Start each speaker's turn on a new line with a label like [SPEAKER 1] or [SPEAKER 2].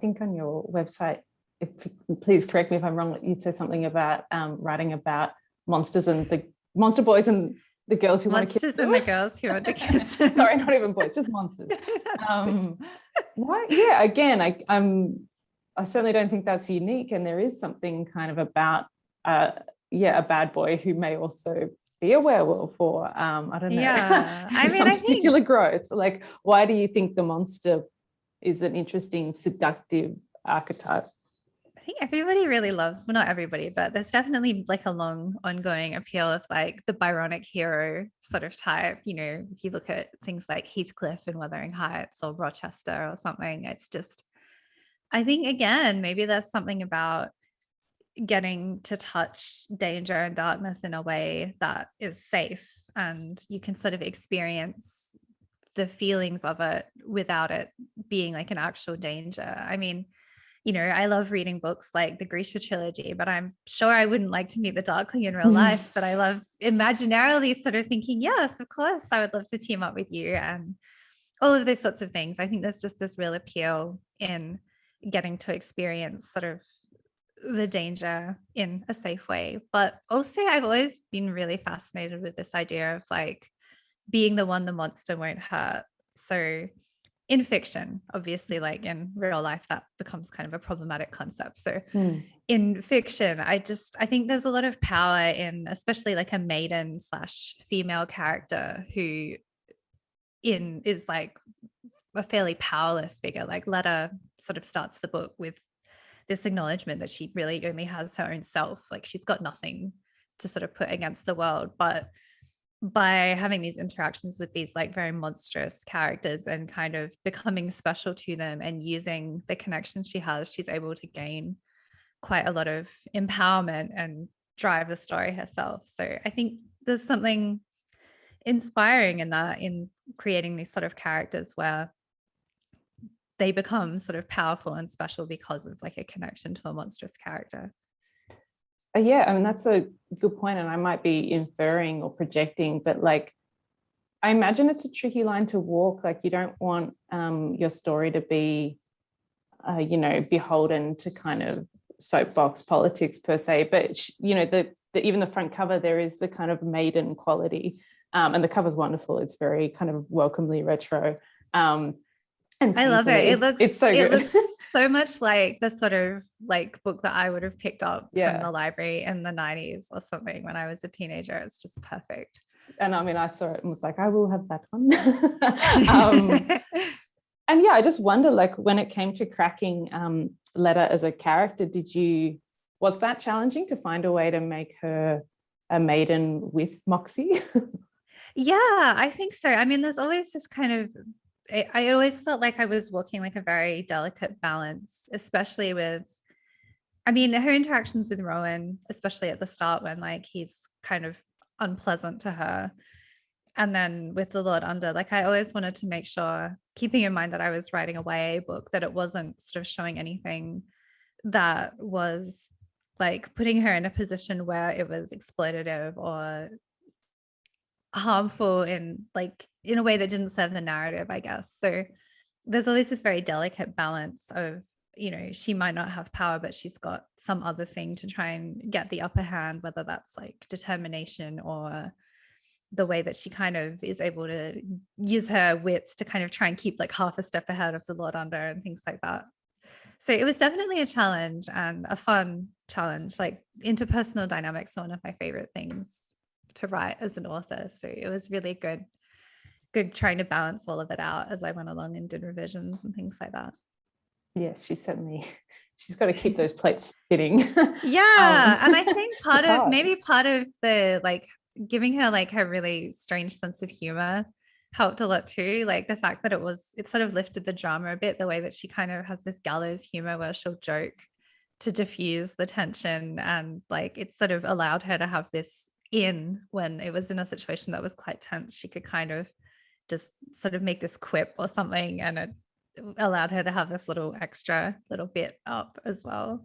[SPEAKER 1] think on your website, please correct me if I'm wrong, you say something about writing about monsters and the monster boys and the girls who want to kiss them.
[SPEAKER 2] Monsters and the girls who want to kiss them.
[SPEAKER 1] Sorry, not even boys, just monsters. Yeah, again, I certainly don't think that's unique, and there is something kind of about a bad boy who may also be a werewolf, or I don't know.
[SPEAKER 2] Yeah, I mean,
[SPEAKER 1] some particular growth. Like, why do you think the monster is an interesting, seductive archetype?
[SPEAKER 2] I think everybody really loves, well, not everybody, but there's definitely like a long ongoing appeal of like the Byronic hero sort of type. You know, if you look at things like Heathcliff and Wuthering Heights or Rochester or something, it's just, I think, again, maybe there's something about getting to touch danger and darkness in a way that is safe, and you can sort of experience the feelings of it without it being like an actual danger. I mean, you know, I love reading books like the Grisha trilogy, but I'm sure I wouldn't like to meet the Darkling in real life. But I love imaginarily sort of thinking, yes, of course, I would love to team up with you, and all of those sorts of things. I think there's just this real appeal in getting to experience sort of the danger in a safe way. But also, I've always been really fascinated with this idea of like being the one the monster won't hurt. So in fiction, obviously, like in real life, that becomes kind of a problematic concept. So in fiction, I think there's a lot of power in, especially like a maiden / female character who is like a fairly powerless figure. Like Letta sort of starts the book with this acknowledgement that she really only has her own self. Like she's got nothing to sort of put against the world, but by having these interactions with these like very monstrous characters and kind of becoming special to them and using the connection she has, she's able to gain quite a lot of empowerment and drive the story herself. So I think there's something inspiring in that, in creating these sort of characters where they become sort of powerful and special because of like a connection to a monstrous character.
[SPEAKER 1] Yeah, I mean, that's a good point, and I might be inferring or projecting, but like, I imagine it's a tricky line to walk. Like, you don't want your story to be, beholden to kind of soapbox politics per se, but even the front cover, there is the kind of maiden quality, and the cover's wonderful. It's very kind of welcomely retro. And
[SPEAKER 2] I love it.
[SPEAKER 1] It's so good.
[SPEAKER 2] It looks so much like the sort of like book that I would have picked up from the library in the 90s or something when I was a teenager. It's just perfect.
[SPEAKER 1] And I mean, I saw it and was like, I will have that one. And yeah, I just wonder, like, when it came to cracking Letta as a character, was that challenging to find a way to make her a maiden with moxie?
[SPEAKER 2] Yeah, I think so. I mean, there's always this kind of, I always felt like I was walking like a very delicate balance, especially with, I mean, her interactions with Rowan, especially at the start when like he's kind of unpleasant to her. And then with the Lord Under, like I always wanted to make sure, keeping in mind that I was writing a YA book, that it wasn't sort of showing anything that was like putting her in a position where it was exploitative or harmful in a way that didn't serve the narrative, I guess. So there's always this very delicate balance of, you know, she might not have power, but she's got some other thing to try and get the upper hand, whether that's like determination or the way that she kind of is able to use her wits to kind of try and keep like half a step ahead of the Lord Under and things like that. So it was definitely a challenge, and a fun challenge. Like interpersonal dynamics are one of my favorite things to write as an author. So it was really good trying to balance all of it out as I went along and did revisions and things like that. Yes,
[SPEAKER 1] she's got to keep those plates spinning.
[SPEAKER 2] Yeah. And I think part of the like giving her like her really strange sense of humor helped a lot too. Like the fact that it sort of lifted the drama a bit, the way that she kind of has this gallows humor where she'll joke to diffuse the tension, and like it sort of allowed her to have this when it was in a situation that was quite tense. She could kind of just sort of make this quip or something, and it allowed her to have this little extra little bit up as well.